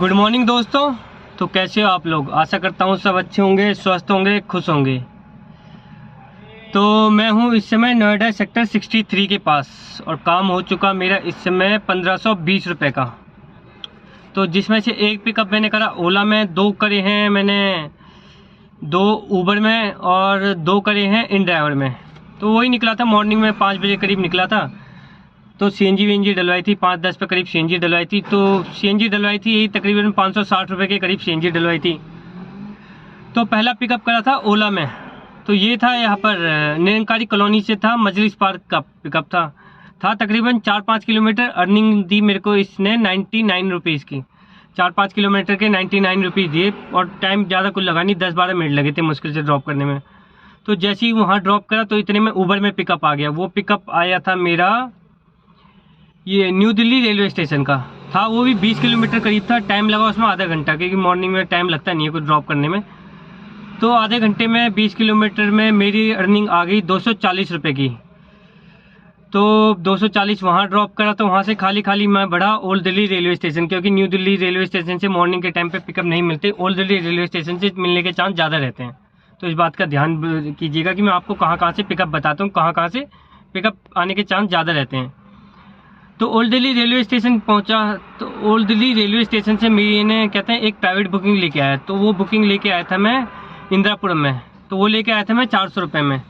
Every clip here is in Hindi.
गुड मॉर्निंग दोस्तों। तो कैसे हो आप लोग? आशा करता हूँ सब अच्छे होंगे, स्वस्थ होंगे, खुश होंगे। तो मैं हूँ इस समय नोएडा सेक्टर 63 के पास और काम हो चुका मेरा इस समय 1520 रुपये का। तो जिसमें से एक पिकअप मैंने करा ओला में, 2 करे हैं मैंने 2 ऊबर में और 2 करे हैं इन ड्राइवर में। तो वही निकला था मॉर्निंग में 5 बजे करीब निकला था। तो सीएनजी डलवाई थी, 5-10 पे करीब सीएनजी डलवाई थी। तो सीएनजी डलवाई थी यही तकरीबन 560 रुपये के करीब सीएनजी डलवाई थी। तो पहला पिकअप करा था ओला में। तो ये था यहाँ पर निरंकारी कॉलोनी से था, मजलिस पार्क का पिकअप था तकरीबन 4-5 किलोमीटर। अर्निंग दी मेरे को इसने 99 रुपीज़ की। 4-5 किलोमीटर के 99 रुपीज़ दिए और टाइम ज़्यादा कुछ लगा नहीं, 10-12 मिनट लगे थे मुश्किल से ड्रॉप करने में। तो जैसे ही वहाँ ड्रॉप करा तो इतने में ऊबर में पिकअप आ गया। वो पिकअप आया था मेरा ये न्यू दिल्ली रेलवे स्टेशन का था। वो भी 20 किलोमीटर करीब था। टाइम लगा उसमें आधा घंटा, क्योंकि मॉर्निंग में टाइम लगता नहीं है कुछ ड्रॉप करने में। तो आधे घंटे में 20 किलोमीटर में मेरी अर्निंग आ गई 240 रुपये की। तो 240 वहाँ ड्रॉप करा। तो वहाँ से खाली मैं बढ़ा ओल्ड दिल्ली रेलवे स्टेशन, क्योंकि न्यू दिल्ली रेलवे स्टेशन से मॉर्निंग के टाइम पे पिकअप नहीं मिलते। ओल्ड दिल्ली रेलवे स्टेशन से मिलने के चांस ज़्यादा रहते हैं। तो इस बात का ध्यान कीजिएगा कि मैं आपको कहाँ से पिकअप बताता हूँ, कहाँ से पिकअप आने के चांस ज़्यादा रहते हैं। तो ओल्ड दिल्ली रेलवे स्टेशन पहुंचा। तो ओल्ड दिल्ली रेलवे स्टेशन से मैंने कहते हैं एक प्राइवेट बुकिंग लेके आया। तो वो बुकिंग लेके आया था मैं इंदिरापुरम में। तो वो लेके आया था मैं 400 रुपये में।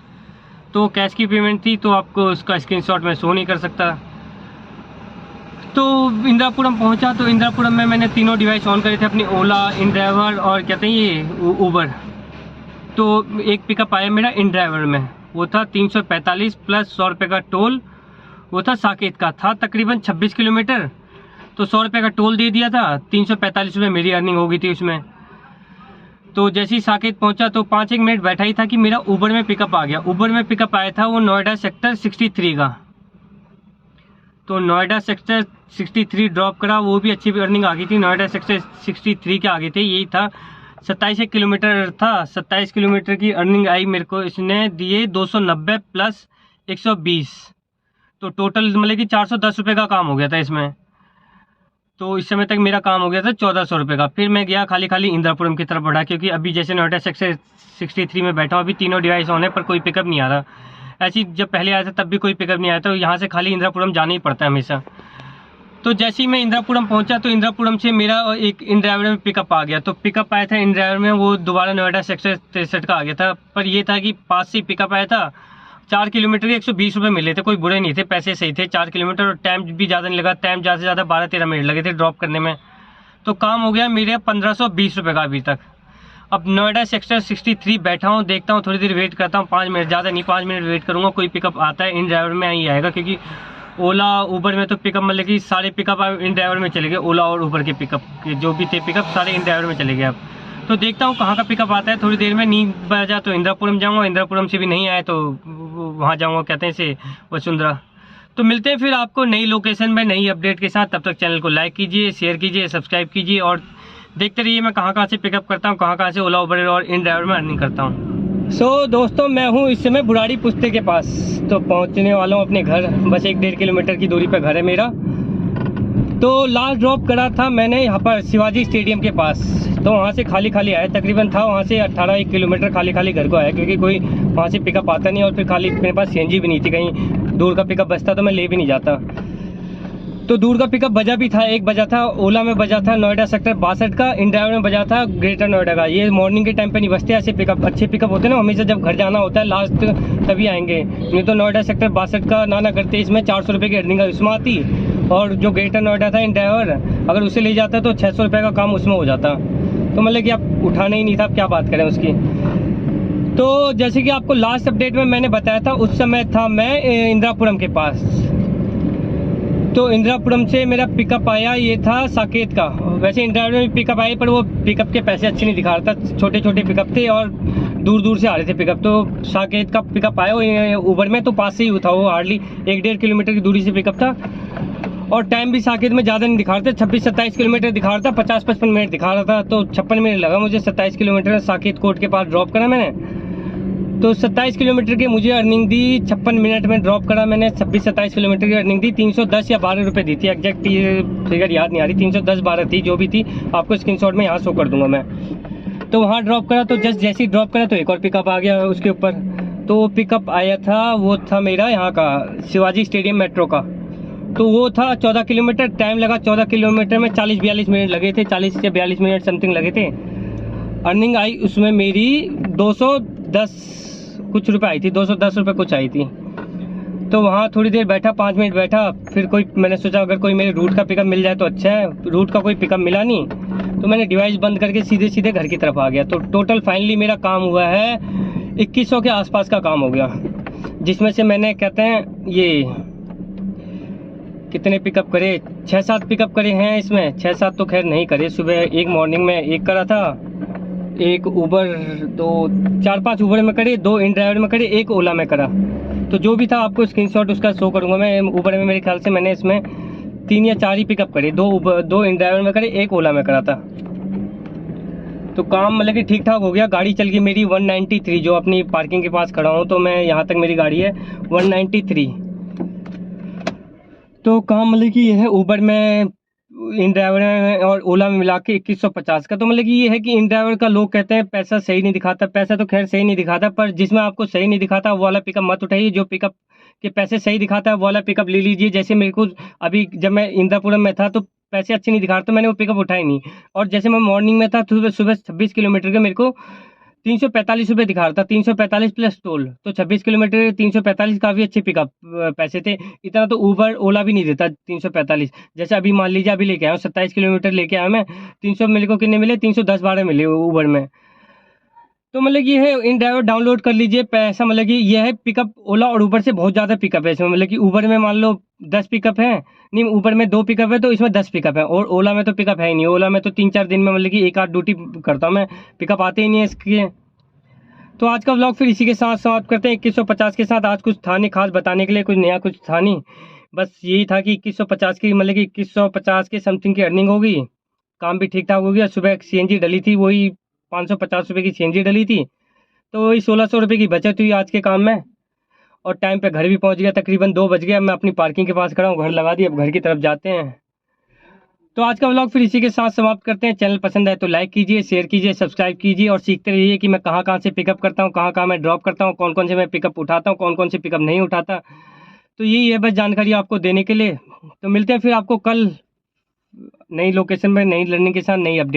तो कैश की पेमेंट थी, तो आपको उसका स्क्रीनशॉट मैं शो नहीं कर सकता। तो इंदिरापुरम पहुंचा। तो इंदिरापुरम में मैंने तीनों डिवाइस ऑन करे थे, अपनी ओला, इन ड्राइवर और कहते हैं ये ऊबर। तो एक पिकअप आया मेरा इन ड्राइवर में, वो था 345 प्लस 100 रुपये का टोल। वो था साकेत का, था तकरीबन 26 किलोमीटर। तो 100 रुपये का टोल दे दिया था, 345 रुपये मेरी अर्निंग हो गई थी उसमें। तो जैसे ही साकेत पहुंचा तो 5-1 मिनट बैठा ही था कि मेरा ऊबर में पिकअप आ गया। ऊबर में पिकअप आया था वो नोएडा सेक्टर 63 का। तो नोएडा सेक्टर 63 ड्रॉप करा, वो भी अच्छी अर्निंग आ गई थी। नोएडा सेक्टर 63 के आगे थे, यही था 27 किलोमीटर था। 27 किलोमीटर की अर्निंग आई मेरे को। इसने दिए 290 प्लस 120। तो टोटल मतलब कि 410 रुपये का काम हो गया था इसमें। तो इस समय तक मेरा काम हो गया था 1400 रुपये का। फिर मैं गया खाली इंदिरापुरम की तरफ बढ़ा, क्योंकि अभी जैसे नोएडा सेक्टर 63 में बैठा हूँ, अभी तीनों डिवाइस ऑन है पर कोई पिकअप नहीं आ रहा। ऐसी जब पहले आया था तब भी कोई पिकअप नहीं आया। तो यहाँ से खाली इंदिरापुरम जाना ही पड़ता है हमेशा। तो जैसे ही मैं इंदिरापुरम पहुँचा तो इंदिरापुरम से मेरा एक इन ड्राइवर में पिकअप आ गया। तो पिकअप आया था इन ड्राइवर में, वो दोबारा नोएडा सेक्टर 63 का आ गया था। पर ये था कि पास से पिकअप आया था। 4 किलोमीटर के 120 रुपये मिले थे, कोई बुरे नहीं थे, पैसे सही थे। 4 किलोमीटर और टाइम भी ज़्यादा नहीं लगा। टाइम ज़्यादा से ज़्यादा 12-13 मिनट लगे थे ड्रॉप करने में। तो काम हो गया मेरे 1520 रुपये का अभी तक। अब नोएडा सेक्टर 63 बैठा हूँ, देखता हूँ, थोड़ी देर वेट करता हूँ, 5 मिनट, ज़्यादा नहीं 5 मिनट वेट करूँगा। कोई पिकअप आता है इन ड्राइवर में ही आएगा, क्योंकि ओला ऊबर में तो पिकअप मतलब कि सारे पिकअप इन ड्राइवर में चले गए। ओला और ऊबर के पिकअप के जो भी थे पिकअप सारे इन ड्राइवर में चले गए। अब तो देखता हूँ कहाँ का पिकअप आता है। थोड़ी देर में नहीं बजा तो इंदिरापुरम जाऊँगा, इंदिरापुरम से भी नहीं आए तो वहाँ जाऊँगा, कहते हैं से वसुंधरा। तो मिलते हैं फिर आपको नई लोकेशन में नई अपडेट के साथ। तब तक चैनल को लाइक कीजिए, शेयर कीजिए, सब्सक्राइब कीजिए और देखते रहिए मैं कहाँ से पिकअप करता हूँ, कहाँ से ओला ऊबर और इन ड्राइवर में अर्निंग करता हूँ। दोस्तों मैं हूँ इस समय बुराड़ी पुस्ते के पास। तो पहुँचने वाला हूँ अपने घर, बस 1-1.5 किलोमीटर की दूरी पर घर है मेरा। तो लास्ट ड्रॉप करा था मैंने यहाँ पर शिवाजी स्टेडियम के पास। तो वहाँ से खाली आया, तकरीबन था वहाँ से 18-1 किलोमीटर खाली घर को आया, क्योंकि कोई वहाँ से पिकअप आता नहीं। और फिर खाली मेरे पास सीएनजी भी नहीं थी, कहीं दूर का पिकअप बचता तो मैं ले भी नहीं जाता। तो दूर का पिकअप बजा भी था, एक बजा था ओला में, बजा था नोएडा सेक्टर 62 का, इन ड्राइवर में बजा था ग्रेटर नोएडा का। ये मॉर्निंग के टाइम पे नहीं बचते ऐसे पिकअप। अच्छे पिकअप होते हैं ना, हमेशा जब घर जाना होता है लास्ट तभी आएंगे। नहीं तो नोएडा सेक्टर 62 का ना करते इसमें 400 रुपये की अर्निंग उसमें आती। और जो ग्रेटर नोएडा था इन ड्राइवर, अगर उसे ले जाता तो 600 रुपये का काम उसमें हो जाता। तो मतलब कि आप उठाना ही नहीं था, आप क्या बात करें उसकी। तो जैसे कि आपको लास्ट अपडेट में मैंने बताया था, उस समय था मैं इंदिरापुरम के पास। तो इंदिरापुरम से मेरा पिकअप आया, ये था साकेत का। वैसे इंदिरापुरम में पिकअप आए, पर वो पिकअप के पैसे अच्छे नहीं दिखा रहा था, छोटे पिकअप थे और दूर से आ रहे थे पिकअप। तो साकेत का पिकअप आया ऊबर में, तो पास से ही था, वो हार्डली 1-1.5 किलोमीटर की दूरी से पिकअप था। और टाइम भी साकेत में ज़्यादा नहीं दिखा रहा था, 26-27 किलोमीटर दिखा रहा था, 50-55 मिनट दिखा रहा था। तो 56 मिनट लगा मुझे 27 किलोमीटर साकेत कोर्ट के पास ड्रॉप करा मैंने। तो 27 किलोमीटर की मुझे अर्निंग दी, 56 मिनट में ड्रॉप करा मैंने, 26-27 किलोमीटर की अर्निंग दी, 310 या 12 रुपये दी थी, एग्जैक्ट ये फिगर याद नहीं आ रही, 310-12 थी, जो भी थी आपको स्क्रीनशॉट में यहाँ शो कर दूंगा मैं। तो वहाँ ड्रॉप करा, तो जस्ट जैसे ही ड्रॉप करा तो एक और पिकअप आ गया उसके ऊपर। तो पिकअप आया था, वो था मेरा यहाँ का शिवाजी स्टेडियम मेट्रो का। तो वो था 14 किलोमीटर, टाइम लगा 14 किलोमीटर में 40-42 मिनट लगे थे, 40 से 42 मिनट समथिंग लगे थे। अर्निंग आई उसमें मेरी 210 कुछ रुपए आई थी, 210 रुपये कुछ आई थी। तो वहाँ थोड़ी देर बैठा, 5 मिनट बैठा, फिर मैंने सोचा अगर कोई मेरे रूट का पिकअप मिल जाए तो अच्छा है। रूट का कोई पिकअप मिला नहीं, तो मैंने डिवाइस बंद करके सीधे सीधे घर की तरफ आ गया। तो टोटल फाइनली मेरा काम हुआ है 2100 के आसपास का काम हो गया, जिसमें से मैंने कहते हैं ये कितने पिकअप करे, 6-7 पिकअप करे हैं इसमें। 6-7 तो खैर नहीं करे, सुबह एक मॉर्निंग में एक करा था, एक ऊबर, तो 4-5 ऊबर में करे, 2 इन ड्राइवर में करे, एक ओला में करा। तो जो भी था आपको स्क्रीनशॉट उसका शो करूंगा मैं। ऊबर में मेरे ख्याल से मैंने इसमें 3 या 4 ही पिकअप करे, 2 इन ड्राइवर में करे, एक ओला में करा था। तो काम मतलब कि ठीक ठाक हो गया। गाड़ी चल गई मेरी 193, जो अपनी पार्किंग के पास खड़ा हूँ, तो मैं यहाँ तक मेरी गाड़ी है 193। तो काम मतलब कि ये है ऊबर में, इन ड्राइवर में और ओला में मिला के 2150 का। तो मतलब कि ये है कि इन ड्राइवर का लोग कहते हैं पैसा सही नहीं दिखाता, पैसा तो खैर सही नहीं दिखाता, पर जिसमें आपको सही नहीं दिखाता वो वाला पिकअप मत उठाइए। जो पिकअप के पैसे सही दिखाता है वो वाला पिकअप ले लीजिए। जैसे मेरे को अभी जब मैं इंद्रापुरम में था तो पैसे अच्छे नहीं दिखा रहे, तो मैंने वो पिकअप उठाई नहीं। और जैसे मैं मॉर्निंग में था तो सुबह 26 किलोमीटर के मेरे को 345 रुपये दिखा रहा था, 345 प्लस टोल, तो 26 किलोमीटर 345 काफ़ी अच्छे पिकअप पैसे थे। इतना तो ऊबर ओला भी नहीं देता 345। जैसे अभी मान लीजिए अभी लेके आया हूँ 27 किलोमीटर लेके आया मैं, 300 मेरे को कितने मिले, 310-12 मिले ऊबर में। तो मतलब ये है, इन ड्राइवर डाउनलोड कर लीजिए। पैसा मतलब कि ये है पिकअप ओला और ऊबर से बहुत ज़्यादा पिकअप है इसमें। मतलब कि ऊबर में मान लो 10 पिकअप है, नहीं ऊबर में 2 पिकअप है, तो इसमें 10 पिकअप है। और ओला में तो पिकअप है ही नहीं। ओला में तो 3-4 दिन में मतलब कि 1 आध ड्यूटी करता हूँ मैं, पिकअप आते ही नहीं है इसके। तो आज का व्लॉग फिर इसी के साथ समाप्त करते हैं 2150 के साथ। आज कुछ था नहीं खास बताने के लिए, कुछ नया कुछ था नहीं, बस यही था कि 2150 की मतलब कि 2150 के समथिंग की अर्निंग होगी। काम भी ठीक ठाक हो गया। सुबह सीएनजी डली थी, वही 550 रुपये की सीएनजी डली थी, तो वही 1600 रुपये की बचत हुई आज के काम में। और टाइम पे घर भी पहुंच गया, तकरीबन 2 बज गया। मैं अपनी पार्किंग के पास खड़ा हूँ, घर लगा दी, अब घर की तरफ जाते हैं। तो आज का व्लॉग फिर इसी के साथ समाप्त करते हैं। चैनल पसंद आए तो लाइक कीजिए, शेयर कीजिए, सब्सक्राइब कीजिए और सीखते रहिए कि मैं कहाँ कहाँ से पिकअप करता हूँ, कहाँ कहाँ मैं ड्रॉप करता हूँ, कौन कौन से मैं पिकअप उठाता हूँ, कौन कौन से पिकअप नहीं उठाता। तो यही है बस जानकारी आपको देने के लिए। तो मिलते हैं फिर आपको कल नई लोकेशन में, नई लर्निंग के साथ, नई अपडेट।